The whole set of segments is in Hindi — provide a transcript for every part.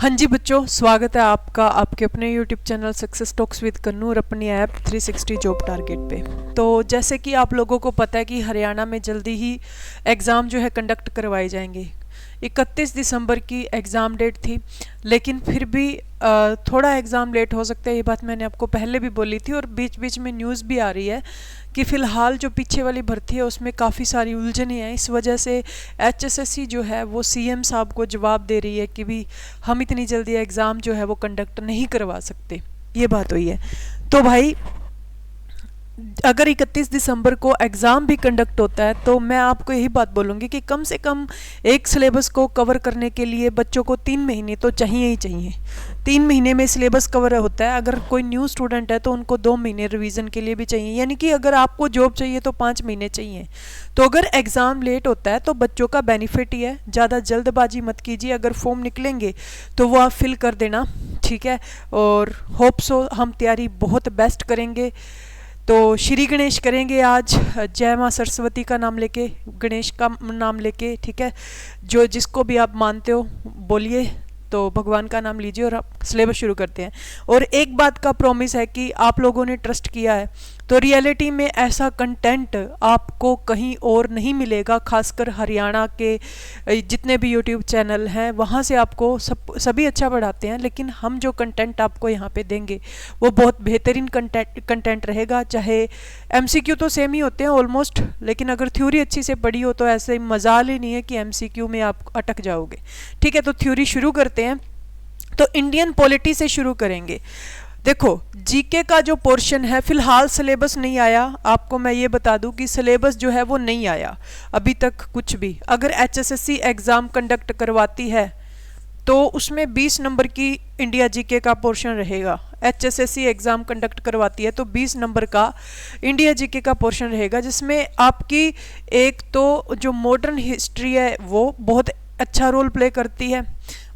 हाँ जी बच्चों, स्वागत है आपका आपके अपने YouTube channel success talks with Kannu और अपनी ऐप 360 जॉब टारगेट पे। तो जैसे कि आप लोगों को पता है कि हरियाणा में जल्दी ही एग्ज़ाम जो है कंडक्ट करवाए जाएंगे। 31 दिसंबर की एग्ज़ाम डेट थी, लेकिन फिर भी थोड़ा एग्ज़ाम लेट हो सकता है। ये बात मैंने आपको पहले भी बोली थी और बीच बीच में न्यूज़ भी आ रही है कि फ़िलहाल जो पीछे वाली भर्ती है उसमें काफ़ी सारी उलझनें हैं। इस वजह से HSSC जो है वो CM साहब को जवाब दे रही है कि भी हम इतनी जल्दी एग्ज़ाम जो है वो कंडक्ट नहीं करवा सकते। ये बात हुई है। तो भाई अगर 31 दिसंबर को एग्ज़ाम भी कंडक्ट होता है तो मैं आपको यही बात बोलूँगी कि कम से कम एक सिलेबस को कवर करने के लिए बच्चों को 3 महीने तो चाहिए ही चाहिए। 3 महीने में सिलेबस कवर होता है। अगर कोई न्यू स्टूडेंट है तो उनको 2 महीने रिवीजन के लिए भी चाहिए, यानी कि अगर आपको जॉब चाहिए तो 5 महीने चाहिए। तो अगर एग्ज़ाम लेट होता है तो बच्चों का बेनिफिट ही है। ज़्यादा जल्दबाजी मत कीजिए। अगर फॉर्म निकलेंगे तो वो आप फिल कर देना, ठीक है। और होप सो हम तैयारी बहुत बेस्ट करेंगे। तो श्री गणेश करेंगे आज, जय माँ सरस्वती का नाम लेके, गणेश का नाम लेके, ठीक है। जो जिसको भी आप मानते हो बोलिए, तो भगवान का नाम लीजिए और आप सिलेबस शुरू करते हैं। और एक बात का प्रॉमिस है कि आप लोगों ने ट्रस्ट किया है तो रियलिटी में ऐसा कंटेंट आपको कहीं और नहीं मिलेगा। खासकर हरियाणा के जितने भी यूट्यूब चैनल हैं वहाँ से आपको सभी अच्छा पढ़ाते हैं, लेकिन हम जो कंटेंट आपको यहाँ पे देंगे वो बहुत बेहतरीन कंटेंट रहेगा। चाहे MCQ तो सेम ही होते हैं ऑलमोस्ट, लेकिन अगर थ्योरी अच्छी से पढ़ी हो तो ऐसे मजाल ही नहीं है कि MCQ में आप अटक जाओगे, ठीक है। तो थ्योरी शुरू करते हैं। तो इंडियन पॉलिटी से शुरू करेंगे। देखो, जीके का जो पोर्शन है, फिलहाल सिलेबस नहीं आया। आपको मैं ये बता दूं कि सिलेबस जो है वो नहीं आया अभी तक कुछ भी। अगर HSSC एग्ज़ाम कंडक्ट करवाती है तो उसमें 20 नंबर की इंडिया जीके का पोर्शन रहेगा। HSSC एग्ज़ाम कंडक्ट करवाती है तो 20 नंबर का इंडिया जीके का पोर्शन रहेगा, जिसमें आपकी एक तो जो मॉडर्न हिस्ट्री है वो बहुत अच्छा रोल प्ले करती है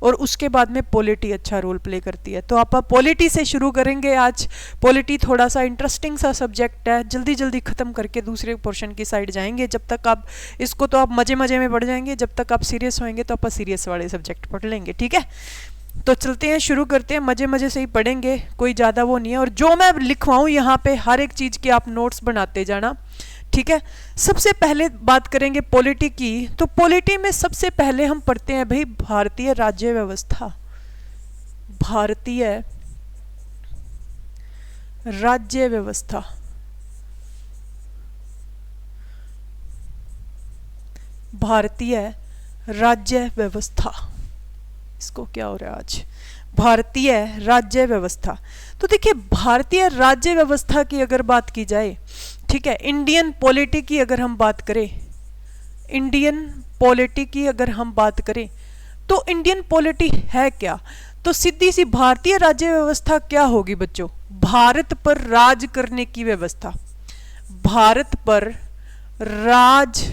और उसके बाद में पॉलिटी अच्छा रोल प्ले करती है। तो आप पॉलिटी से शुरू करेंगे आज। पॉलिटी थोड़ा सा इंटरेस्टिंग सा सब्जेक्ट है, जल्दी जल्दी ख़त्म करके दूसरे पोर्शन की साइड जाएंगे। जब तक आप इसको तो आप मज़े मज़े में पढ़ जाएंगे, जब तक आप सीरियस होएंगे तो आप सीरियस वाले सब्जेक्ट पढ़ लेंगे, ठीक है। तो चलते हैं, शुरू करते हैं। मज़े मज़े से ही पढ़ेंगे, कोई ज़्यादा वो नहीं है। और जो मैं लिखवाऊँ यहाँ पे हर एक चीज़ के आप नोट्स बनाते जाना, ठीक है। सबसे पहले बात करेंगे पॉलिटी की। तो पॉलिटी में सबसे पहले हम पढ़ते हैं भाई भारतीय राज्य व्यवस्था। भारतीय राज्य व्यवस्था, भारतीय राज्य व्यवस्था, इसको क्या हो रहा है आज, भारतीय राज्य व्यवस्था। तो देखिए, भारतीय राज्य व्यवस्था की अगर बात की जाए, ठीक है, इंडियन पॉलिटी की अगर हम बात करें, इंडियन पॉलिटी की अगर हम बात करें तो इंडियन पॉलिटी है क्या? तो सीधी सी भारतीय राज्य व्यवस्था क्या होगी बच्चों? भारत पर राज करने की व्यवस्था। भारत पर राज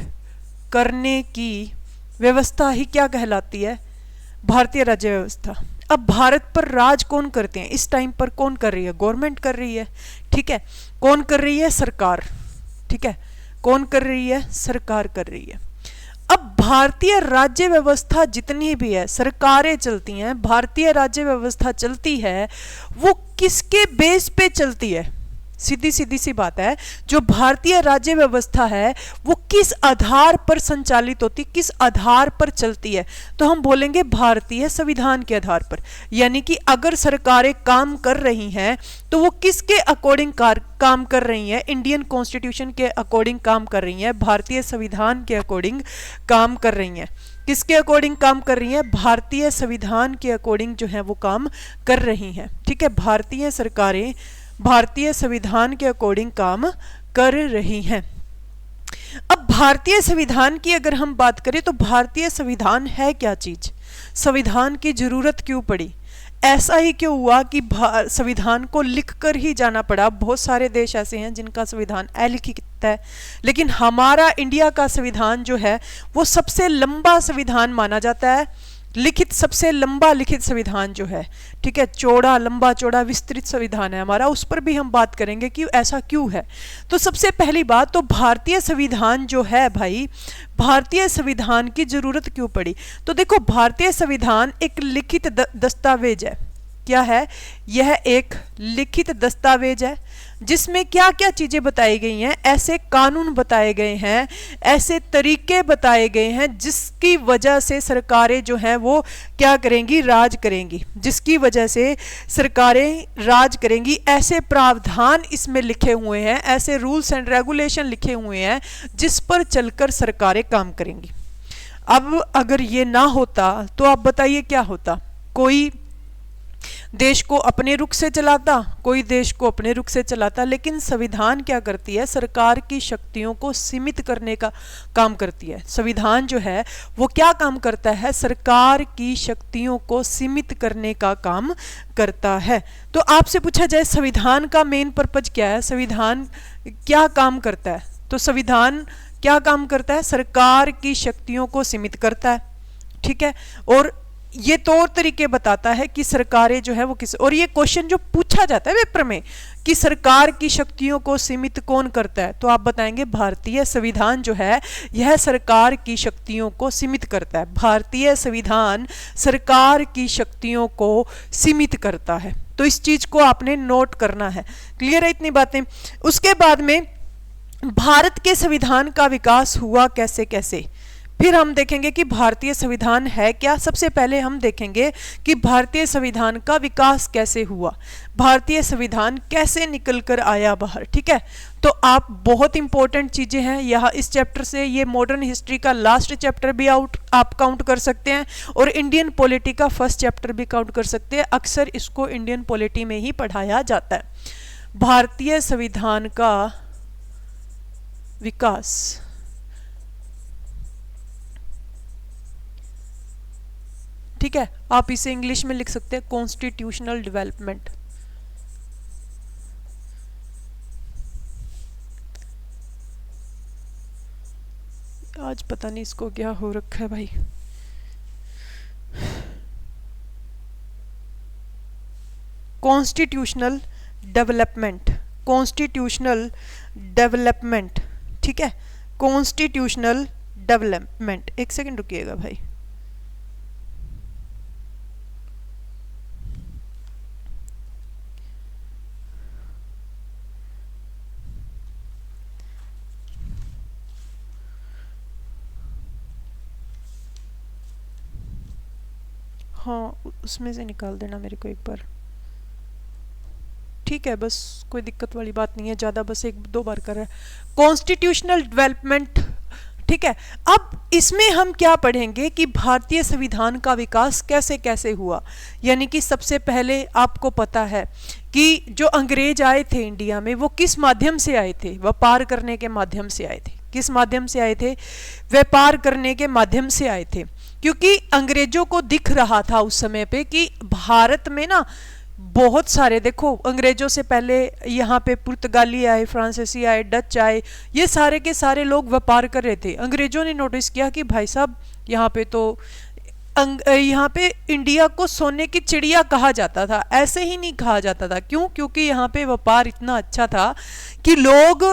करने की व्यवस्था ही क्या कहलाती है? भारतीय राज्य व्यवस्था। अब भारत पर राज कौन करते हैं इस टाइम पर? कौन कर रही है? गवर्नमेंट कर रही है, ठीक है। कौन कर रही है? सरकार, ठीक है। कौन कर रही है? सरकार कर रही है। अब भारतीय राज्य व्यवस्था जितनी भी है, सरकारें चलती हैं, भारतीय राज्य व्यवस्था चलती है, वो किसके बेस पे चलती है? सीधी सीधी सी बात है, जो भारतीय राज्य व्यवस्था है वो किस आधार पर संचालित होती, किस आधार पर चलती है? तो हम बोलेंगे भारतीय संविधान के आधार पर। यानी कि अगर सरकारें काम कर रही हैं तो वो किसके अकॉर्डिंग काम कर रही हैं? इंडियन कॉन्स्टिट्यूशन के अकॉर्डिंग काम कर रही हैं, भारतीय संविधान के अकॉर्डिंग काम कर रही हैं। किसके अकॉर्डिंग काम कर रही हैं? भारतीय संविधान के अकॉर्डिंग जो है वो काम कर रही हैं, ठीक है। भारतीय सरकारें भारतीय संविधान के अकॉर्डिंग काम कर रही हैं। अब भारतीय संविधान की अगर हम बात करें तो भारतीय संविधान है क्या चीज? संविधान की जरूरत क्यों पड़ी? ऐसा ही क्यों हुआ कि संविधान को लिखकर ही जाना पड़ा? बहुत सारे देश ऐसे हैं जिनका संविधान अलिखित है, लेकिन हमारा इंडिया का संविधान जो है वो सबसे लंबा संविधान माना जाता है। लिखित, सबसे लंबा लिखित संविधान जो है, ठीक है, चौड़ा, लंबा चौड़ा विस्तृत संविधान है हमारा, उस पर भी हम बात करेंगे कि ऐसा क्यों है। तो सबसे पहली बात तो भारतीय संविधान जो है भाई, भारतीय संविधान की जरूरत क्यों पड़ी? तो देखो, भारतीय संविधान एक लिखित दस्तावेज है। क्या है? यह एक लिखित दस्तावेज है जिसमें क्या क्या चीजें बताई गई हैं, ऐसे कानून बताए गए हैं, ऐसे तरीके बताए गए हैं जिसकी वजह से सरकारें जो हैं वो क्या करेंगी? राज करेंगी, जिसकी वजह से सरकारें राज करेंगी। ऐसे प्रावधान इसमें लिखे हुए हैं, ऐसे रूल्स एंड रेगुलेशन लिखे हुए हैं जिस पर चलकर सरकारें काम करेंगी। अब अगर ये ना होता तो आप बताइए क्या होता? कोई देश को अपने रुख से चलाता, कोई देश को अपने रुख से चलाता, लेकिन संविधान क्या करती है? सरकार की शक्तियों को सीमित करने का काम करती है। संविधान जो है वो क्या काम करता है? सरकार की शक्तियों को सीमित करने का काम करता है। तो आपसे पूछा जाए संविधान का मेन पर्पज क्या है, संविधान क्या काम करता है? तो संविधान क्या काम करता है? सरकार की शक्तियों को सीमित करता है, ठीक है, और ये तौर तरीके बताता है कि सरकारें जो है वो किस, और ये क्वेश्चन जो पूछा जाता है पेपर में कि सरकार की शक्तियों को सीमित कौन करता है, तो आप बताएंगे भारतीय संविधान जो है यह सरकार की शक्तियों को सीमित करता है। भारतीय संविधान सरकार की शक्तियों को सीमित करता है। तो इस चीज को आपने नोट करना है। क्लियर है इतनी बातें? उसके बाद में भारत के संविधान का विकास हुआ कैसे कैसे, फिर हम देखेंगे कि भारतीय संविधान है क्या। सबसे पहले हम देखेंगे कि भारतीय संविधान का विकास कैसे हुआ, भारतीय संविधान कैसे निकल कर आया बाहर, ठीक है। तो आप बहुत इंपॉर्टेंट चीजें हैं यहाँ इस चैप्टर से, ये मॉडर्न हिस्ट्री का लास्ट चैप्टर भी आप काउंट कर सकते हैं और इंडियन पॉलिटी का फर्स्ट चैप्टर भी काउंट कर सकते हैं। अक्सर इसको इंडियन पॉलिटी में ही पढ़ाया जाता है। भारतीय संविधान का विकास, ठीक है, आप इसे इंग्लिश में लिख सकते हैं कॉन्स्टिट्यूशनल डेवलपमेंट। आज पता नहीं इसको क्या हो रखा है भाई। कॉन्स्टिट्यूशनल डेवलपमेंट, कॉन्स्टिट्यूशनल डेवलपमेंट, ठीक है, कॉन्स्टिट्यूशनल डेवलपमेंट। एक सेकंड रुकिएगा भाई। हाँ, उसमें से निकाल देना मेरे को एक बार, ठीक है, बस कोई दिक्कत वाली बात नहीं है, ज़्यादा बस एक दो बार कर रहा है। कॉन्स्टिट्यूशनल डेवलपमेंट, ठीक है। अब इसमें हम क्या पढ़ेंगे कि भारतीय संविधान का विकास कैसे कैसे हुआ। यानी कि सबसे पहले आपको पता है कि जो अंग्रेज आए थे इंडिया में वो किस माध्यम से आए थे? व्यापार करने के माध्यम से आए थे। किस माध्यम से आए थे? व्यापार करने के माध्यम से आए थे, क्योंकि अंग्रेजों को दिख रहा था उस समय पे कि भारत में ना बहुत सारे, देखो अंग्रेजों से पहले यहाँ पे पुर्तगाली आए, फ्रांसीसी आए, डच आए, ये सारे के सारे लोग व्यापार कर रहे थे। अंग्रेजों ने नोटिस किया कि भाई साहब यहाँ पे तो यहाँ पे इंडिया को सोने की चिड़िया कहा जाता था, ऐसे ही नहीं कहा जाता था। क्यों? क्योंकि यहाँ पे व्यापार इतना अच्छा था कि लोग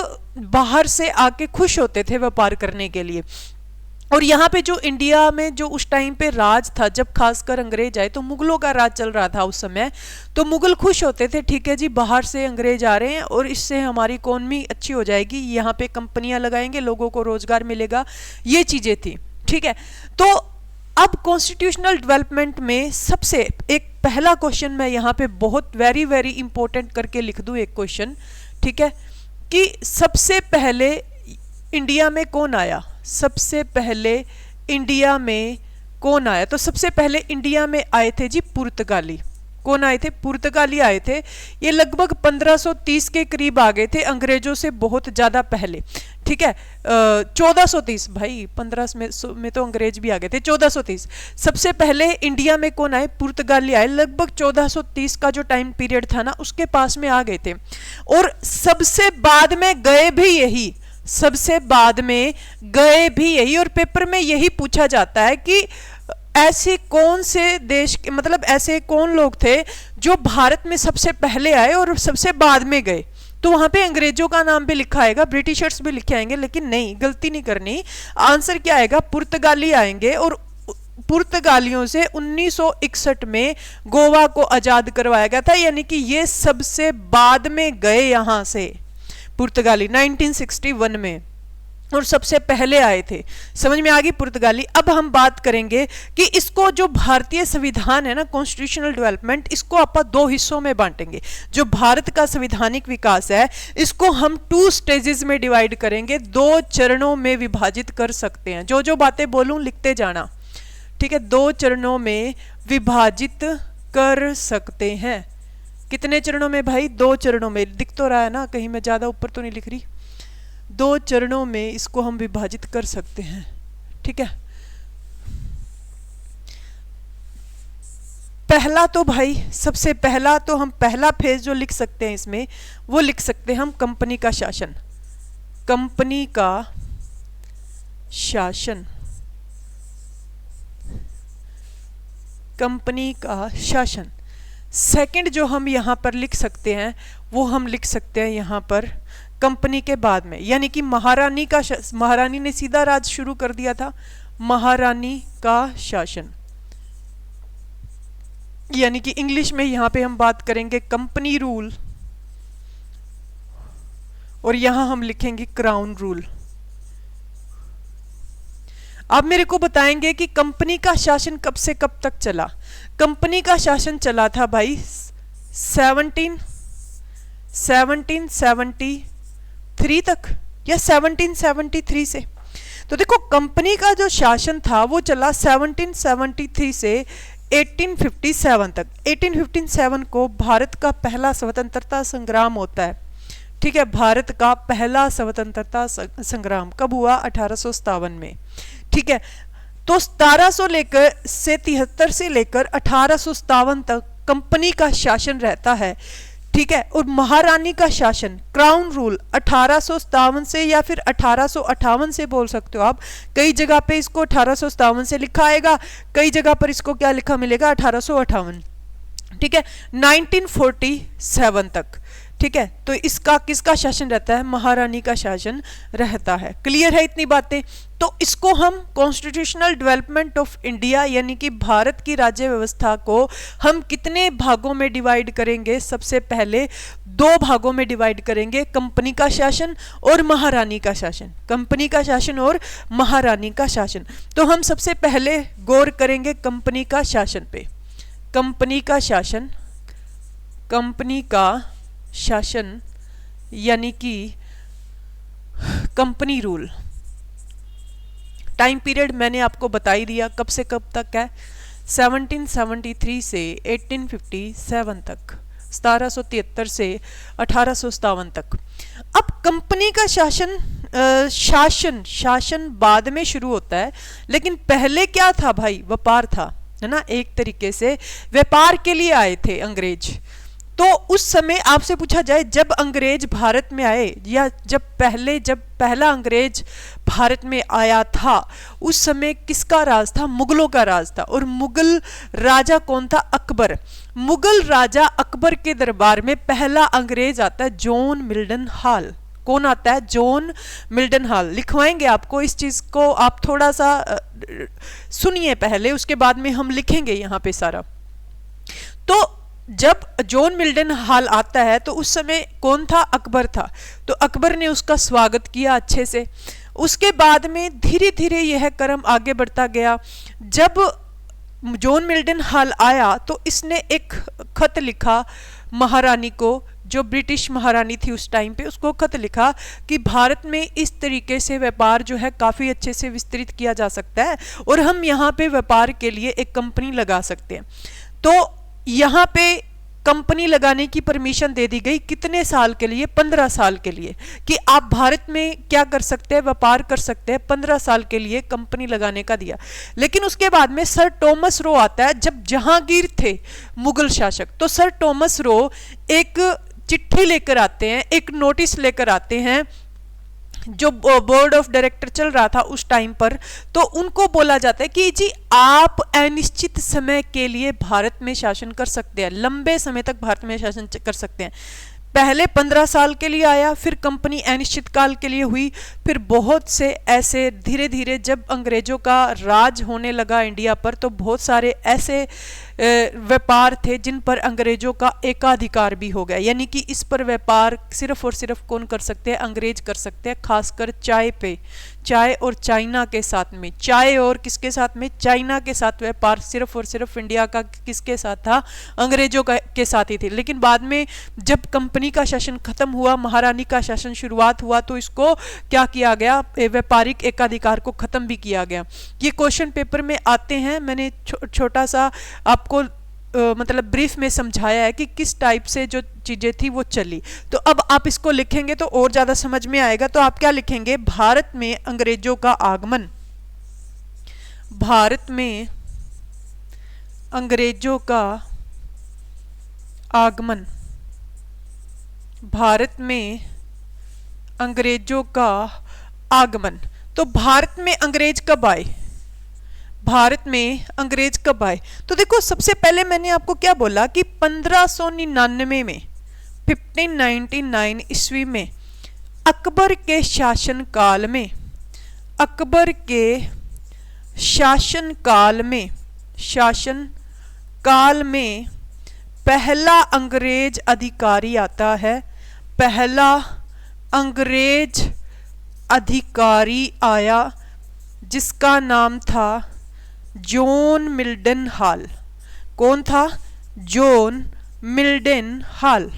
बाहर से आके खुश होते थे व्यापार करने के लिए। और यहाँ पे जो इंडिया में जो उस टाइम पे राज था, जब खासकर अंग्रेज आए तो मुगलों का राज चल रहा था उस समय, तो मुगल खुश होते थे, ठीक है जी बाहर से अंग्रेज आ रहे हैं और इससे हमारी इकोनॉमी अच्छी हो जाएगी, यहाँ पे कंपनियां लगाएंगे, लोगों को रोजगार मिलेगा, ये चीजें थी, ठीक है। तो अब कॉन्स्टिट्यूशनल डेवलपमेंट में सबसे एक पहला क्वेश्चन मैं यहाँ पे बहुत वेरी वेरी इंपॉर्टेंट करके लिख दूं एक क्वेश्चन, ठीक है, कि सबसे पहले इंडिया में कौन आया? सबसे पहले इंडिया में कौन आया? तो सबसे पहले इंडिया में आए थे जी पुर्तगाली। कौन आए थे? पुर्तगाली आए थे। ये लगभग 1530 के करीब आ गए थे, अंग्रेजों से बहुत ज्यादा पहले, ठीक है। 1430, भाई 15 में तो अंग्रेज भी आ गए थे, 1430 सबसे पहले इंडिया में कौन आए? पुर्तगाली आए। लगभग 1430 का जो टाइम पीरियड था ना उसके पास में आ गए थे, और सबसे बाद में गए भी यही, सबसे बाद में गए भी यही। और पेपर में यही पूछा जाता है कि ऐसे कौन से देश के, मतलब ऐसे कौन लोग थे जो भारत में सबसे पहले आए और सबसे बाद में गए? तो वहां पे अंग्रेजों का नाम भी लिखा आएगा, ब्रिटिशर्स भी लिखे आएंगे, लेकिन नहीं, गलती नहीं करनी। आंसर क्या आएगा? पुर्तगाली आएंगे। और पुर्तगालियों से 1961 में गोवा को आजाद करवाया गया था, यानी कि ये सबसे बाद में गए यहां से पुर्तगाली 1961 में, और सबसे पहले आए थे। समझ में आ गई पुर्तगाली। अब हम बात करेंगे कि इसको जो भारतीय संविधान है ना, कॉन्स्टिट्यूशनल डेवलपमेंट, इसको आप दो हिस्सों में बांटेंगे। जो भारत का संवैधानिक विकास है इसको हम 2 स्टेजेस में डिवाइड करेंगे, 2 चरणों में विभाजित कर सकते हैं। जो जो बातें बोलूं लिखते जाना, ठीक है? 2 चरणों में विभाजित कर सकते हैं। कितने चरणों में भाई? 2 चरणों में। दिख तो रहा है ना, कहीं मैं ज्यादा ऊपर तो नहीं लिख रही। 2 चरणों में इसको हम विभाजित कर सकते हैं, ठीक है? पहला तो भाई, सबसे पहला तो हम पहला फेज जो लिख सकते हैं इसमें, वो लिख सकते हैं हम कंपनी का शासन। कंपनी का शासन, कंपनी का शासन। सेकंड जो हम यहां पर लिख सकते हैं वो हम लिख सकते हैं यहां पर कंपनी के बाद में, यानी कि महारानी का, महारानी ने सीधा राज शुरू कर दिया था, महारानी का शासन। यानी कि इंग्लिश में यहां पे हम बात करेंगे कंपनी रूल, और यहां हम लिखेंगे क्राउन रूल। आप मेरे को बताएंगे कि कंपनी का शासन कब से कब तक चला? कंपनी का शासन चला था भाई 1773 तक, या 1773 से। तो देखो, कंपनी का जो शासन था वो चला 1773 से 1857 तक। 1857 को भारत का पहला स्वतंत्रता संग्राम होता है, ठीक है? भारत का पहला स्वतंत्रता संग्राम कब हुआ? 1857 में, ठीक है? तो 1700 लेकर से 73 से लेकर 1857 तक कंपनी का शासन रहता है, ठीक है? और महारानी का शासन, क्राउन रूल, 1857 से या फिर 1858 से बोल सकते हो आप। कई जगह पे इसको 1857 से लिखा आएगा, कई जगह पर इसको क्या लिखा मिलेगा? 1858, ठीक है? 1947 तक, ठीक है? तो इसका किसका शासन रहता है? महारानी का शासन रहता है। क्लियर है इतनी बातें? तो इसको हम कॉन्स्टिट्यूशनल डेवलपमेंट ऑफ इंडिया, यानी कि भारत की राज्य व्यवस्था को हम कितने भागों में डिवाइड करेंगे? सबसे पहले 2 भागों में डिवाइड करेंगे, कंपनी का शासन और महारानी का शासन। कंपनी का शासन और महारानी का शासन। तो हम सबसे पहले गौर करेंगे कंपनी का शासन पे। कंपनी का शासन, कंपनी का शासन यानी कि कंपनी रूल। टाइम पीरियड मैंने आपको बता ही दिया, कब से कब तक है? 1773 से 1857 तक, 1773 से 1857 तक। अब कंपनी का शासन, शासन बाद में शुरू होता है, लेकिन पहले क्या था भाई? व्यापार था, है ना? एक तरीके से व्यापार के लिए आए थे अंग्रेज। तो उस समय आपसे पूछा जाए, जब अंग्रेज भारत में आए, या जब पहला अंग्रेज भारत में आया था, उस समय किसका राज था? मुगलों का राज था। और मुगल राजा कौन था? अकबर। मुगल राजा अकबर के दरबार में पहला अंग्रेज आता है जॉन मिल्टन हॉल। कौन आता है? John Milton hall. लिखवाएंगे आपको इस चीज को, आप थोड़ा सा सुनिए पहले, उसके बाद में हम लिखेंगे यहाँ पे सारा। तो जब जॉन मिल्टन हॉल आता है तो उस समय कौन था? अकबर था। तो अकबर ने उसका स्वागत किया अच्छे से। उसके बाद में धीरे धीरे यह क्रम आगे बढ़ता गया। जब जॉन मिल्टन हॉल आया तो इसने एक खत लिखा महारानी को, जो ब्रिटिश महारानी थी उस टाइम पे, उसको खत लिखा कि भारत में इस तरीके से व्यापार जो है काफ़ी अच्छे से विस्तृत किया जा सकता है और हम यहाँ पे व्यापार के लिए एक कंपनी लगा सकते हैं। तो यहाँ पे कंपनी लगाने की परमिशन दे दी गई। कितने साल के लिए? 15 साल के लिए, कि आप भारत में क्या कर सकते हैं? व्यापार कर सकते हैं। 15 साल के लिए कंपनी लगाने का दिया। लेकिन उसके बाद में सर टॉमस रो आता है। जब जहांगीर थे मुगल शासक, तो सर टॉमस रो एक चिट्ठी लेकर आते हैं, एक नोटिस लेकर आते हैं जो बोर्ड ऑफ डायरेक्टर चल रहा था उस टाइम पर, तो उनको बोला जाता है कि जी आप अनिश्चित समय के लिए भारत में शासन कर सकते हैं, लंबे समय तक भारत में शासन कर सकते हैं। पहले 15 साल के लिए आया, फिर कंपनी अनिश्चित काल के लिए हुई, फिर बहुत से ऐसे धीरे धीरे जब अंग्रेजों का राज होने लगा इंडिया पर, तो बहुत सारे ऐसे व्यापार थे जिन पर अंग्रेजों का एकाधिकार भी हो गया, यानी कि इस पर व्यापार सिर्फ और सिर्फ कौन कर सकते हैं, अंग्रेज कर सकते हैं, खासकर चाय पे, चाय और चाइना के साथ में, चाय और किसके साथ में, चाइना के साथ व्यापार सिर्फ और सिर्फ इंडिया का किसके साथ था, अंग्रेजों का के साथ ही थे। लेकिन बाद में जब कंपनी का शासन खत्म हुआ, महारानी का शासन शुरुआत हुआ, तो इसको क्या किया गया, व्यापारिक एकाधिकार को खत्म भी किया गया। ये क्वेश्चन पेपर में आते हैं, मैंने छोटा सा आपको मतलब ब्रीफ में समझाया है कि किस टाइप से जो चीजें थी वो चली। तो अब आप इसको लिखेंगे तो और ज्यादा समझ में आएगा। तो आप क्या लिखेंगे, भारत में अंग्रेजों का आगमन, भारत में अंग्रेजों का आगमन, भारत में अंग्रेजों का आगमन। तो भारत में अंग्रेज कब आए, भारत में अंग्रेज कब आए? तो देखो सबसे पहले मैंने आपको क्या बोला कि 1599 में 1599 ईस्वी में अकबर के शासन काल में, अकबर के शासन काल में, शासन काल में पहला अंग्रेज अधिकारी आता है, पहला अंग्रेज अधिकारी आया जिसका नाम था जॉन मिल्डन हॉल। कौन था, जॉन मिल्डन हॉल,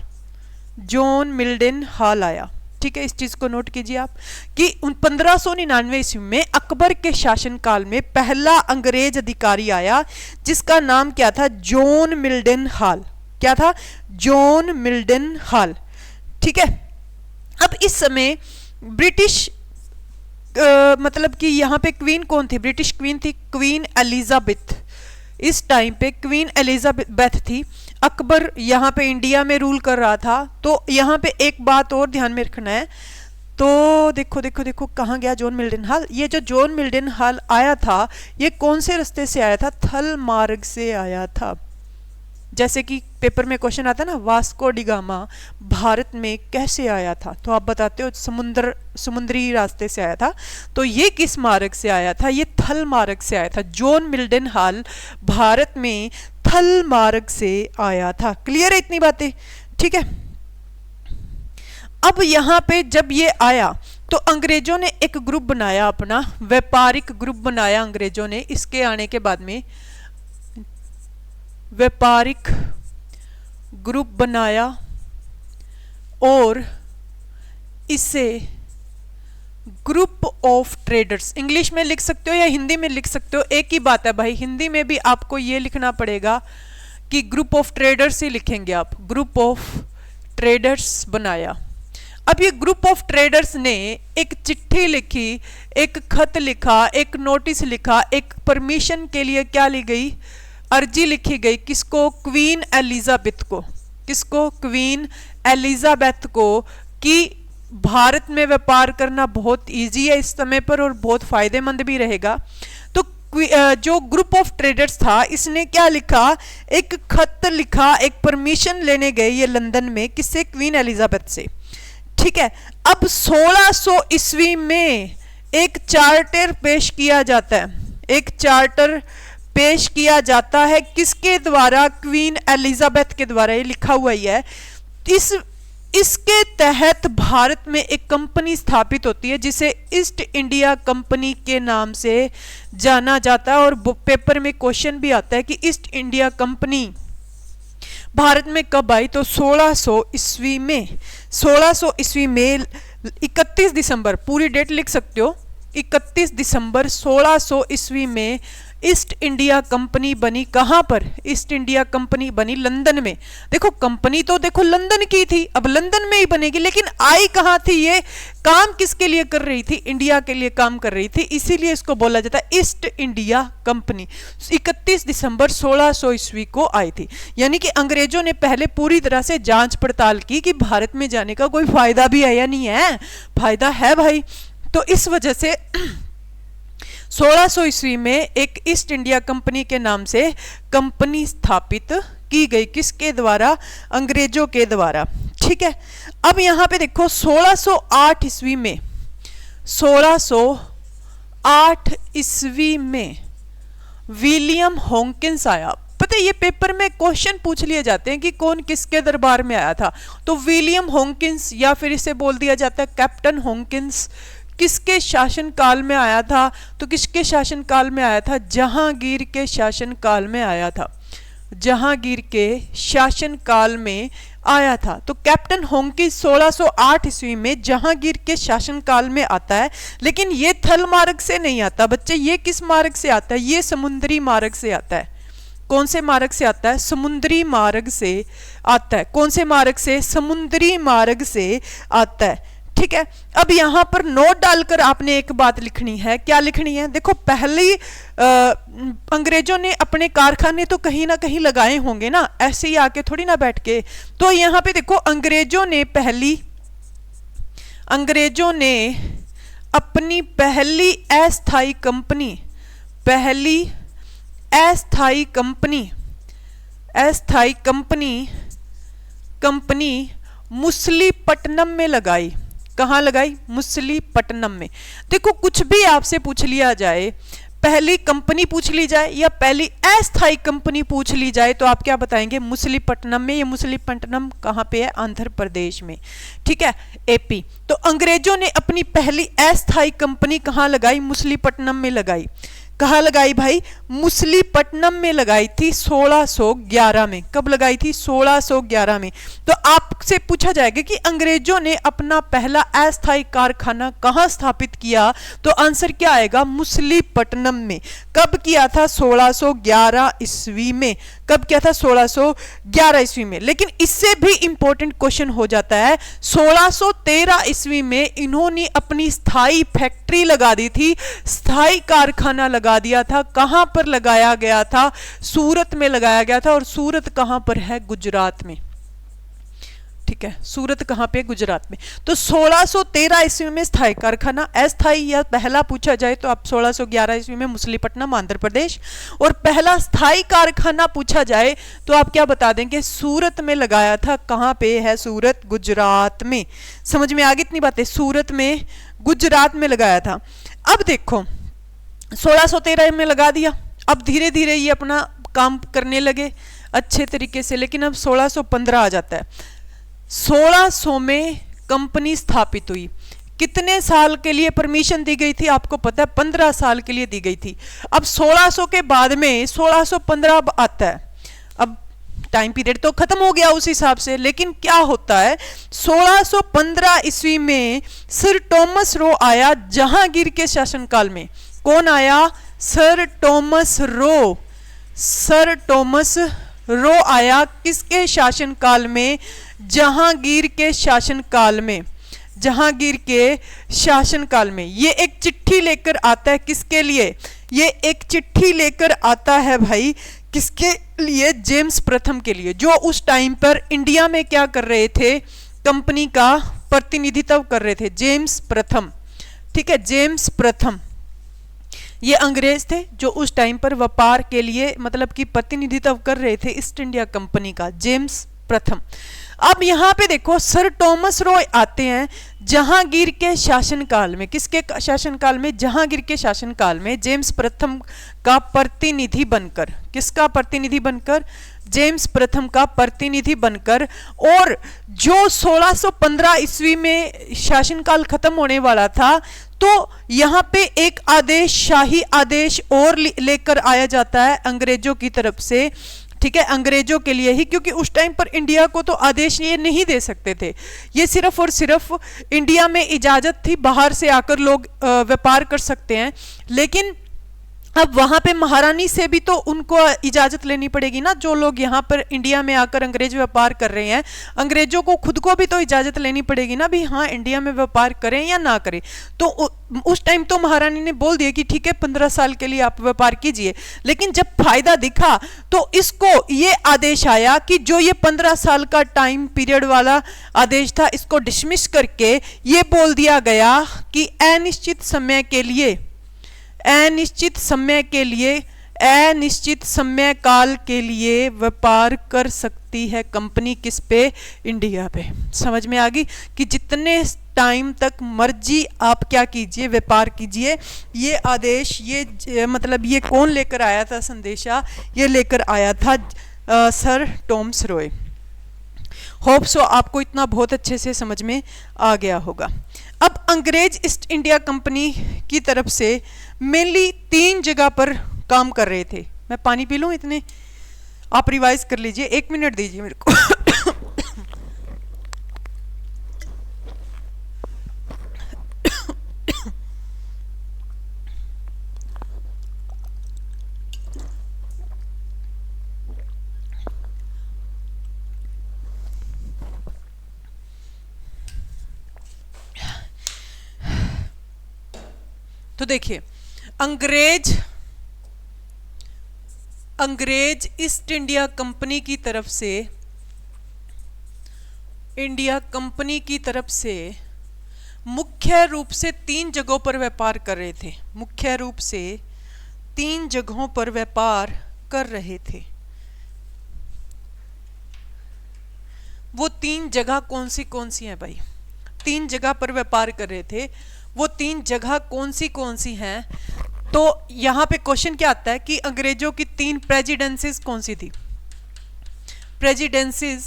जॉन मिल्डन हॉल आया। ठीक है, इस चीज को नोट कीजिए आप कि 1599 ईस्वी में अकबर के शासनकाल में पहला अंग्रेज अधिकारी आया जिसका नाम क्या था, जॉन मिल्डन हॉल। क्या था, जॉन मिल्डन हॉल। ठीक है, अब इस समय ब्रिटिश मतलब कि यहाँ पे क्वीन कौन थी, ब्रिटिश क्वीन थी क्वीन एलिजाबेथ। इस टाइम पे क्वीन एलिजाबेथ थी, अकबर यहाँ पे इंडिया में रूल कर रहा था। तो यहाँ पे एक बात और ध्यान में रखना है, तो देखो देखो देखो कहाँ गया जॉन मिल्डन हॉल। ये जो जॉन मिल्डन हॉल आया था ये कौन से रास्ते से आया था, थल मार्ग से आया था। जैसे कि पेपर में क्वेश्चन आता है ना, वास्को डिगामा भारत में कैसे आया था, तो आप बताते हो समुद्री रास्ते से आया था। तो ये किस मार्ग से आया था, ये थल मार्ग से आया था। जॉन मिल्डन हॉल भारत में थल मार्ग से आया था। क्लियर है इतनी बातें? ठीक है, अब यहाँ पे जब ये आया तो अंग्रेजों ने एक ग्रुप बनाया, अपना व्यापारिक ग्रुप बनाया अंग्रेजों ने। इसके आने के बाद में व्यापारिक ग्रुप बनाया और इसे ग्रुप ऑफ ट्रेडर्स, इंग्लिश में लिख सकते हो या हिंदी में लिख सकते हो, एक ही बात है भाई। हिंदी में भी आपको ये लिखना पड़ेगा कि ग्रुप ऑफ ट्रेडर्स ही लिखेंगे आप, ग्रुप ऑफ ट्रेडर्स बनाया। अब ये ग्रुप ऑफ ट्रेडर्स ने एक चिट्ठी लिखी, एक खत लिखा, एक नोटिस लिखा, एक परमिशन के लिए क्या ली गई, अर्जी लिखी गई। किसको, क्वीन एलिजाबेथ को। किसको, क्वीन एलिजाबेथ को, कि भारत में व्यापार करना बहुत इजी है इस समय पर और बहुत फायदेमंद भी रहेगा। तो जो ग्रुप ऑफ ट्रेडर्स था इसने क्या लिखा, एक खत लिखा, एक परमिशन लेने गए ये लंदन में, किससे, क्वीन एलिजाबेथ से। ठीक है, अब 1600 ईस्वी में एक चार्टर पेश किया जाता है, एक चार्टर पेश किया जाता है किसके द्वारा, क्वीन एलिजाबेथ के द्वारा। ये लिखा हुआ ही है। इसके तहत भारत में एक कंपनी स्थापित होती है जिसे ईस्ट इंडिया कंपनी के नाम से जाना जाता है। और पेपर में क्वेश्चन भी आता है कि ईस्ट इंडिया कंपनी भारत में कब आई, तो 1600 ईस्वी में। 1600 ईस्वी में 31 दिसंबर, पूरी डेट लिख सकते हो, 31 दिसंबर 1600 ईस्वी में ईस्ट इंडिया कंपनी बनी कहां पर? ईस्ट इंडिया कंपनी बनी लंदन में। देखो कंपनी तो देखो लंदन की थी, अब लंदन में ही बनेगी, लेकिन आई कहां थी? ये काम किसके लिए कर रही थी? इंडिया के लिए काम कर रही थी, इसीलिए इसको बोला जाता है ईस्ट इंडिया कंपनी। 31 दिसंबर 1600 ईस्वी को आई थी। यानी कि अंग्रेजों ने पहले पूरी तरह से जांच पड़ताल की कि भारत में जाने का कोई फायदा भी है या नहीं है। फायदा है भाई, तो इस वजह से 1600 ईस्वी में एक ईस्ट इंडिया कंपनी के नाम से कंपनी स्थापित की गई। किसके द्वारा? अंग्रेजों के द्वारा। ठीक है, अब यहां पे देखो 1608 ईस्वी में 1608 ईस्वी में विलियम हॉकिंस आया। पता है ये पेपर में क्वेश्चन पूछ लिए जाते हैं कि कौन किसके दरबार में आया था, तो विलियम हॉकिंस या फिर इसे बोल दिया जाता है कैप्टन हॉकिंस, किसके शासनकाल में आया था? तो किसके शासनकाल में आया था? जहांगीर के शासनकाल में आया था। जहांगीर के शासनकाल में आया था। तो कैप्टन हॉकिंस 1608 ईस्वी में जहांगीर के शासनकाल में आता है, लेकिन ये थल मार्ग से नहीं आता बच्चे। ये किस मार्ग से आता है? ये समुद्री मार्ग से आता है। कौन से मार्ग से आता है? समुद्री मार्ग से आता है। कौन से मार्ग से? समुद्री मार्ग से आता है। ठीक है, अब यहां पर नोट डालकर आपने एक बात लिखनी है। क्या लिखनी है? देखो पहली अंग्रेजों ने अपने कारखाने तो कहीं ना कहीं लगाए होंगे ना, ऐसे ही आके थोड़ी ना बैठ के। तो यहां पे देखो अंग्रेजों ने अपनी पहली अस्थाई कंपनी मुसलीपट्टनम में लगाई। कहां लगाई? मुसलीपट्टनम में। देखो कुछ भी आपसे पूछ लिया जाए, पहली कंपनी पूछ ली जाए या पहली अस्थाई कंपनी पूछ ली जाए, तो आप क्या बताएंगे? मुसलीपट्टनम में। ये मुसलीपट्टनम कहां पे है? आंध्र प्रदेश में। ठीक है, एपी। तो अंग्रेजों ने अपनी पहली अस्थाई कंपनी कहां लगाई? मुसलीपट्टनम में लगाई। कहां लगाई भाई? मुसलीपट्टनम में लगाई थी 1611 में। कब लगाई थी? 1611 में। तो आपसे पूछा जाएगा कि अंग्रेजों ने अपना पहला अस्थायी कारखाना कहां स्थापित किया, तो आंसर क्या आएगा? मुसलीपट्टनम में। कब किया था? 1611 ईस्वी में। कब किया था? 1611 ईस्वी में। लेकिन इससे भी इंपॉर्टेंट क्वेश्चन हो जाता है, 1613 ईस्वी में इन्होंने अपनी स्थायी फैक्ट्री लगा दी थी, स्थायी कारखाना लगा दिया था। कहां पर लगाया गया था? सूरत में लगाया गया था। और सूरत कहां पर है? गुजरात में। ठीक है, सूरत कहां पे? गुजरात में। तो 1613 ईस्वी में स्थायी कारखाना, अस्थायी या पहला पूछा जाए तो आप 1611 ईस्वी में मुसलीपट्टनम आंध्र प्रदेश, और पहला स्थायी कारखाना पूछा जाए तो आप क्या बता देंगे? सूरत में लगाया था। कहां पे है? सूरत, गुजरात में। समझ में आ गई इतनी बातें? सूरत में, गुजरात में लगाया था। अब देखो 1613 में लगा दिया, अब धीरे धीरे ये अपना काम करने लगे अच्छे तरीके से, लेकिन अब 1615 आ जाता है। 1600 में कंपनी स्थापित हुई। कितने साल के लिए परमिशन दी गई थी? आपको पता है 15 साल के लिए दी गई थी। अब 1600 के बाद में 1615 आता है। अब टाइम पीरियड तो खत्म हो गया उस हिसाब से, लेकिन क्या होता है 1615 ईस्वी में सर टॉमस रो आया जहांगीर के शासनकाल में। कौन आया? Sir Thomas Roe. Sir Thomas Roe आया किसके शासनकाल में? जहांगीर के शासनकाल में। जहांगीर के शासनकाल में ये एक चिट्ठी लेकर आता है। किसके लिए? ये एक चिट्ठी लेकर आता है भाई, किसके लिए? जेम्स प्रथम के लिए, जो उस टाइम पर इंडिया में क्या कर रहे थे? कंपनी का प्रतिनिधित्व कर रहे थे। जेम्स प्रथम। ठीक है, जेम्स प्रथम ये अंग्रेज थे जो उस टाइम पर व्यापार के लिए मतलब कि प्रतिनिधित्व कर रहे थे ईस्ट इंडिया कंपनी का। जेम्स प्रथम। अब यहां पे देखो सर टॉमस रो आते हैं जहांगीर के शासनकाल में। किसके शासनकाल में? जहांगीर के शासनकाल में जेम्स प्रथम का प्रतिनिधि बनकर। किसका प्रतिनिधि बनकर? जेम्स प्रथम का प्रतिनिधि बनकर। और जो 1615 ईस्वी में शासनकाल खत्म होने वाला था, तो यहां पे एक आदेश, शाही आदेश और लेकर आया जाता है अंग्रेजों की तरफ से। ठीक है, अंग्रेजों के लिए ही, क्योंकि उस टाइम पर इंडिया को तो आदेश ये नहीं दे सकते थे। ये सिर्फ और सिर्फ इंडिया में इजाजत थी, बाहर से आकर लोग व्यापार कर सकते हैं, लेकिन अब वहां पे महारानी से भी तो उनको इजाजत लेनी पड़ेगी ना, जो लोग यहाँ पर इंडिया में आकर अंग्रेज व्यापार कर रहे हैं, अंग्रेजों को खुद को भी तो इजाजत लेनी पड़ेगी ना भी हाँ इंडिया में व्यापार करें या ना करें। तो उस टाइम तो महारानी ने बोल दिया कि ठीक है 15 साल के लिए आप व्यापार कीजिए, लेकिन जब फायदा दिखा तो इसको ये आदेश आया कि जो ये 15 साल का टाइम पीरियड वाला आदेश था इसको डिसमिस करके ये बोल दिया गया कि अनिश्चित समय के लिए, अनिश्चित समय के लिए, अनिश्चित समय काल के लिए व्यापार कर सकती है कंपनी किस पे, इंडिया पे। समझ में आ गई कि जितने टाइम तक मर्जी आप क्या कीजिए, व्यापार कीजिए। ये आदेश ये मतलब ये कौन लेकर आया था संदेशा, ये लेकर आया था sir Thomas Roy. Hope so आपको इतना बहुत अच्छे से समझ में आ गया होगा। अब अंग्रेज ईस्ट इंडिया कंपनी की तरफ से मेनली 3 जगह पर काम कर रहे थे। मैं पानी पी लूँ, इतने आप रिवाइज कर लीजिए, 1 मिनट दीजिए मेरे को। तो देखिए अंग्रेज ईस्ट इंडिया कंपनी की तरफ से, इंडिया कंपनी की तरफ से मुख्य रूप से 3 जगहों पर व्यापार कर रहे थे, मुख्य रूप से 3 जगहों पर व्यापार कर रहे थे। वो 3 जगह कौन सी हैं भाई? 3 जगह पर व्यापार कर रहे थे, वो 3 जगह कौन सी हैं? तो यहां पे क्वेश्चन क्या आता है कि अंग्रेजों की 3 प्रेसिडेंसीज कौन सी थी, प्रेसिडेंसीज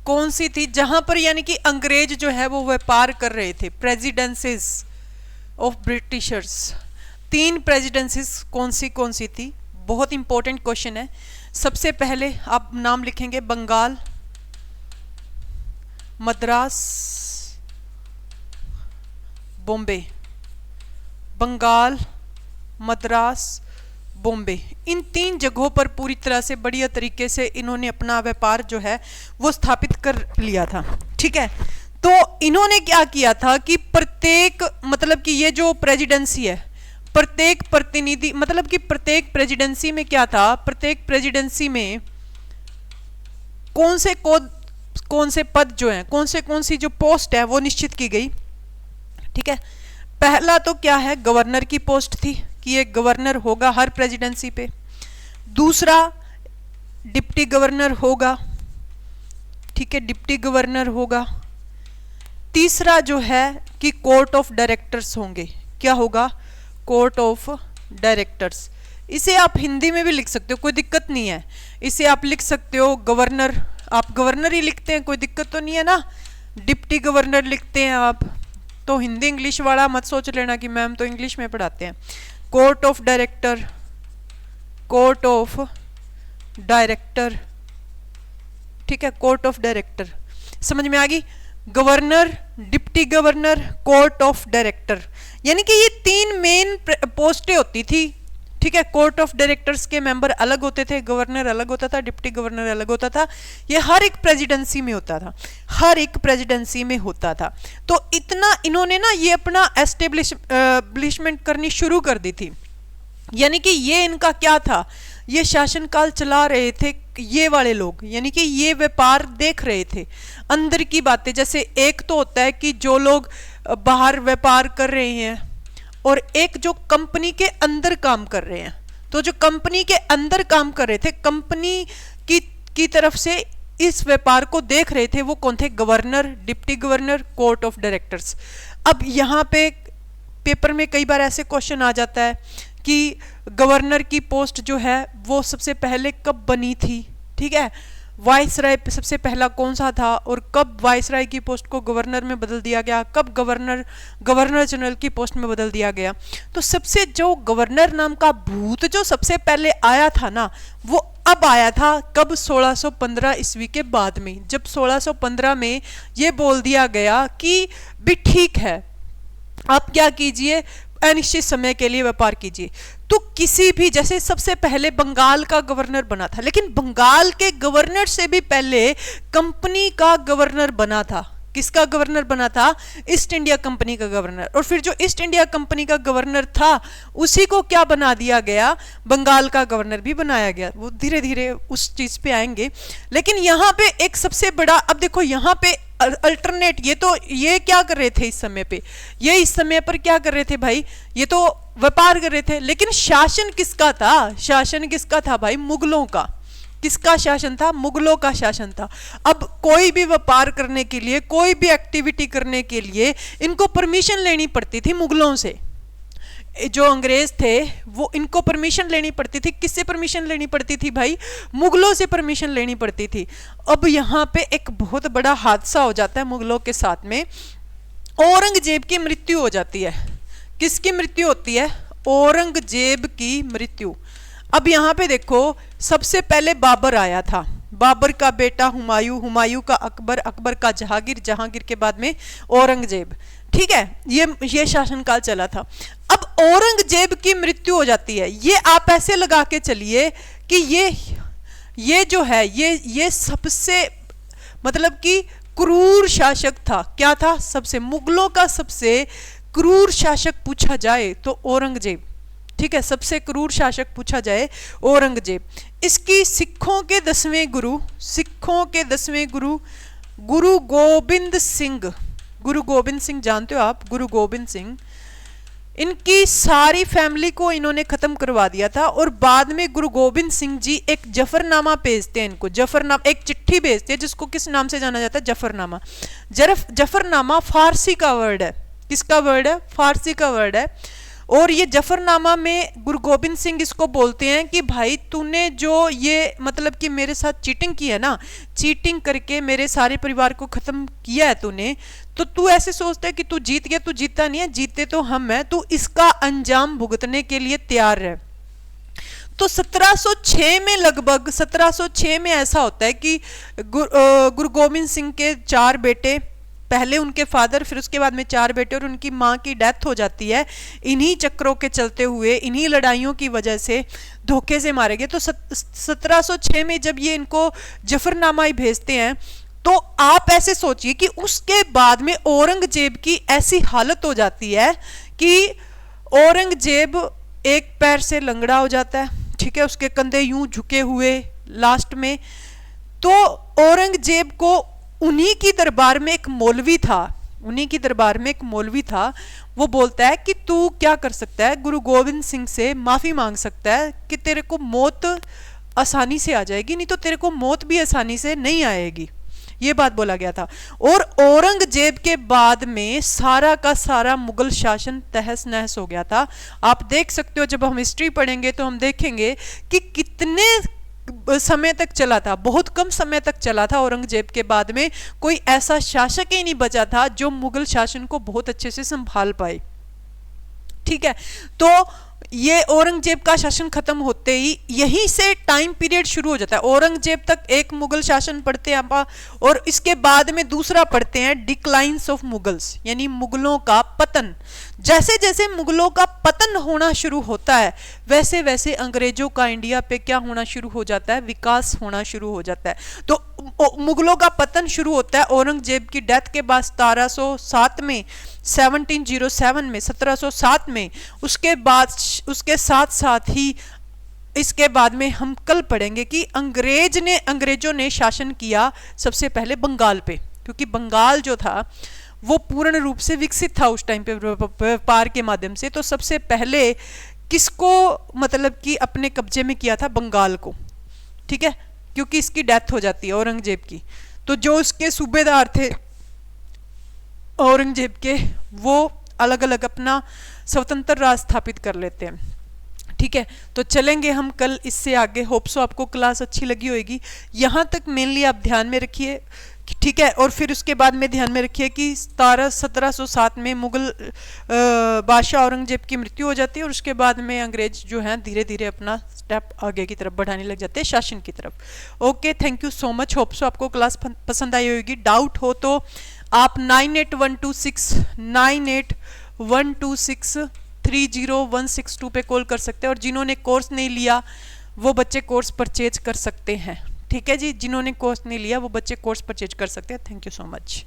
कौन सी थी जहां पर यानी कि अंग्रेज जो है वो व्यापार कर रहे थे, प्रेसिडेंसीज ऑफ ब्रिटिशर्स। 3 प्रेसिडेंसीज कौन सी थी? बहुत इंपॉर्टेंट क्वेश्चन है। सबसे पहले आप नाम लिखेंगे बंगाल, मद्रास, बॉम्बे। बंगाल, मद्रास, बॉम्बे, इन 3 जगहों पर पूरी तरह से बढ़िया तरीके से इन्होंने अपना व्यापार जो है वो स्थापित कर लिया था। ठीक है, तो इन्होंने क्या किया था कि प्रत्येक मतलब कि ये जो प्रेसिडेंसी है, प्रत्येक प्रतिनिधि मतलब कि प्रत्येक प्रेसिडेंसी में क्या था, प्रत्येक प्रेसिडेंसी में कौन से पद जो हैं, कौन सी जो पोस्ट है वो निश्चित की गई। ठीक है, पहला तो क्या है, गवर्नर की पोस्ट थी कि ये गवर्नर होगा हर प्रेसिडेंसी पे। दूसरा डिप्टी गवर्नर होगा, ठीक है, डिप्टी गवर्नर होगा। तीसरा जो है कि कोर्ट ऑफ डायरेक्टर्स होंगे। क्या होगा? Court of directors. इसे आप हिंदी में भी लिख सकते हो, कोई दिक्कत नहीं है। इसे आप लिख सकते हो गवर्नर, आप गवर्नर ही लिखते हैं, कोई दिक्कत तो नहीं है ना। डिप्टी गवर्नर लिखते हैं आप, तो हिंदी इंग्लिश वाला मत सोच लेना कि मैम तो इंग्लिश में पढ़ाते हैं। Court of director, court of director, ठीक है, कोर्ट ऑफ डायरेक्टर। समझ में आ गई? Governor, deputy governor, court of director, यानी कि ये 3 मेन पोस्टें होती थी। ठीक है, कोर्ट ऑफ डायरेक्टर्स के मेंबर अलग होते थे, गवर्नर अलग होता था, डिप्टी गवर्नर अलग होता था। ये हर एक प्रेसिडेंसी में होता था, हर एक प्रेसिडेंसी में होता था। तो इतना इन्होंने ना ये अपना एस्टेब्लिशमेंट करनी शुरू कर दी थी, यानी कि ये इनका क्या था, ये शासनकाल चला रहे थे ये वाले लोग, यानी कि ये व्यापार देख रहे थे अंदर की बातें। जैसे एक तो होता है कि जो लोग बाहर व्यापार कर रहे हैं और एक जो कंपनी के अंदर काम कर रहे हैं। तो जो कंपनी के अंदर काम कर रहे थे, कंपनी की तरफ से इस व्यापार को देख रहे थे, वो कौन थे? Governor, deputy governor, court of directors. अब यहाँ पे पेपर में कई बार ऐसे क्वेश्चन आ जाता है कि गवर्नर की पोस्ट जो है वो सबसे पहले कब बनी थी। ठीक है, वाइसराय सबसे पहला कौन सा था और कब वाइसराय की पोस्ट को गवर्नर में बदल दिया गया, कब गवर्नर जनरल की पोस्ट में बदल दिया गया। तो सबसे जो गवर्नर नाम का भूत जो सबसे पहले आया था ना, वो अब आया था कब? 1615 ईस्वी के बाद में, जब 1615 में ये बोल दिया गया कि भी ठीक है आप क्या कीजिए, अनिश्चित समय के लिए व्यापार कीजिए। तो किसी भी, जैसे सबसे पहले बंगाल का गवर्नर बना था, लेकिन बंगाल के गवर्नर से भी पहले कंपनी का गवर्नर बना था। किसका गवर्नर बना था? ईस्ट इंडिया कंपनी का गवर्नर। और फिर जो ईस्ट इंडिया कंपनी का गवर्नर था उसी को क्या बना दिया गया? बंगाल का गवर्नर भी बनाया गया। वो धीरे धीरे उस चीज पे आएंगे। लेकिन यहाँ पे एक सबसे बड़ा, अब देखो यहाँ पे अल्टरनेट, ये क्या कर रहे थे इस समय पे? ये इस समय पर क्या कर रहे थे भाई? ये तो व्यापार कर रहे थे। लेकिन शासन किसका था? शासन किसका था भाई? मुगलों का। किसका शासन था? मुगलों का शासन था। अब कोई भी व्यापार करने के लिए, कोई भी एक्टिविटी करने के लिए इनको परमिशन लेनी पड़ती थी मुगलों से। जो अंग्रेज थे वो, इनको परमिशन लेनी पड़ती थी। किससे परमिशन लेनी पड़ती थी भाई? मुगलों से परमिशन लेनी पड़ती थी। अब यहाँ पे एक बहुत बड़ा हादसा हो जाता है मुगलों के साथ में। औरंगजेब की मृत्यु हो जाती है। किसकी मृत्यु होती है? औरंगजेब की मृत्यु। अब यहाँ पे देखो, सबसे पहले बाबर आया था, बाबर का बेटा हुमायूं, हुमायूं का अकबर, अकबर का जहांगीर, जहांगीर के बाद में औरंगजेब। ठीक है, ये शासनकाल चला था। अब औरंगजेब की मृत्यु हो जाती है। ये आप ऐसे लगा के चलिए कि ये जो है ये सबसे मतलब कि क्रूर शासक था। क्या था? सबसे, मुगलों का सबसे क्रूर शासक पूछा जाए तो औरंगजेब। ठीक है, सबसे क्रूर शासक पूछा जाए औरंगजेब। इसकी सिखों के 10वें गुरु, सिखों के 10वें गुरु गुरु गोबिंद सिंह, गुरु गोबिंद सिंह जानते हो आप? गुरु गोबिंद सिंह, इनकी सारी फैमिली को इन्होंने खत्म करवा दिया था। और बाद में गुरु गोबिंद सिंह जी एक जफरनामा भेजते हैं इनको, जफरनामा, एक चिट्ठी भेजते हैं जिसको किस नाम से जाना जाता है? जफरनामा। जफरनामा फारसी का वर्ड है। किसका वर्ड है? फारसी का वर्ड है। और ये जफरनामा में गुरु गोबिंद सिंह इसको बोलते हैं कि भाई तूने जो ये मतलब कि मेरे साथ चीटिंग की है ना, चीटिंग करके मेरे सारे परिवार को खत्म किया है तूने, तो तू ऐसे सोचता है कि तू जीत गया। तू जीता नहीं है, जीते तो हम हैं। तू इसका अंजाम भुगतने के लिए तैयार है। तो 1706 में, लगभग 1706 में ऐसा होता है कि गुरु गोबिंद सिंह के 4 बेटे, पहले उनके फादर, फिर उसके बाद में 4 बेटे, और उनकी माँ की डेथ हो जाती है। इन्हीं चक्रों के चलते हुए, इन्हीं लड़ाइयों की वजह से धोखे से मारे गए। तो 1706 में जब ये इनको जफरनामा ही भेजते हैं, तो आप ऐसे सोचिए कि उसके बाद में औरंगजेब की ऐसी हालत हो जाती है कि औरंगजेब एक पैर से लंगड़ा हो जाता है। ठीक है, उसके कंधे यूं झुके हुए लास्ट में। तो औरंगजेब को उन्हीं की दरबार में एक मौलवी था, उन्हीं की दरबार में एक मौलवी था। वो बोलता है कि तू क्या कर सकता है? गुरु गोविंद सिंह से माफी मांग सकता है कि तेरे को मौत आसानी से आ जाएगी, नहीं तो तेरे को मौत भी आसानी से नहीं आएगी। ये बात बोला गया था। और औरंगजेब के बाद में सारा का सारा मुगल शासन तहस नहस हो गया था। आप देख सकते हो, जब हम हिस्ट्री पढ़ेंगे तो हम देखेंगे कि कितने समय तक चला था, बहुत कम समय तक चला था। औरंगजेब के बाद में कोई ऐसा शासक ही नहीं बचा था जो मुगल शासन को बहुत अच्छे से संभाल पाए। ठीक है, तो ये औरंगजेब का शासन खत्म होते ही यहीं से टाइम पीरियड शुरू हो जाता है। औरंगजेब तक एक मुगल शासन पढ़ते हैं आप, और इसके बाद में दूसरा पढ़ते हैं डिक्लाइंस ऑफ मुगल्स, यानी मुगलों का पतन। जैसे जैसे मुगलों का पतन होना शुरू होता है, वैसे वैसे अंग्रेजों का इंडिया पे क्या होना शुरू हो जाता है? विकास होना शुरू हो जाता है। तो मुगलों का पतन शुरू होता है औरंगजेब की डेथ के बाद 1707 में, 1707 में, 1707 में। उसके बाद, उसके साथ साथ ही इसके बाद में हम कल पढ़ेंगे कि अंग्रेजों ने शासन किया सबसे पहले बंगाल पे, क्योंकि बंगाल जो था वो पूर्ण रूप से विकसित था उस टाइम पे व्यापार के माध्यम से। तो सबसे पहले किसको मतलब कि अपने कब्जे में किया था? बंगाल को। ठीक है, क्योंकि इसकी डेथ हो जाती है औरंगजेब की। तो जो उसके सूबेदार थे औरंगजेब के, वो अलग अलग अपना स्वतंत्र राज स्थापित कर लेते हैं। ठीक है, तो चलेंगे हम कल इससे आगे। होप सो आपको क्लास अच्छी लगी होगी। यहाँ तक मेनली आप ध्यान में रखिए। ठीक है, और फिर उसके बाद में ध्यान में रखिए कि 1707 में मुगल बादशाह औरंगजेब की मृत्यु हो जाती है, और उसके बाद में अंग्रेज जो हैं धीरे धीरे अपना स्टेप आगे की तरफ बढ़ाने लग जाते हैं, शासन की तरफ। Okay, thank you so much. Hope so आपको क्लास पसंद आई होगी। डाउट हो तो आप 98126 30162 पे कॉल कर सकते हैं। और जिन्होंने कोर्स नहीं लिया वो बच्चे कोर्स परचेज कर सकते हैं। ठीक है जी, जिन्होंने कोर्स नहीं लिया वो बच्चे कोर्स परचेज कर सकते हैं। Thank you so much.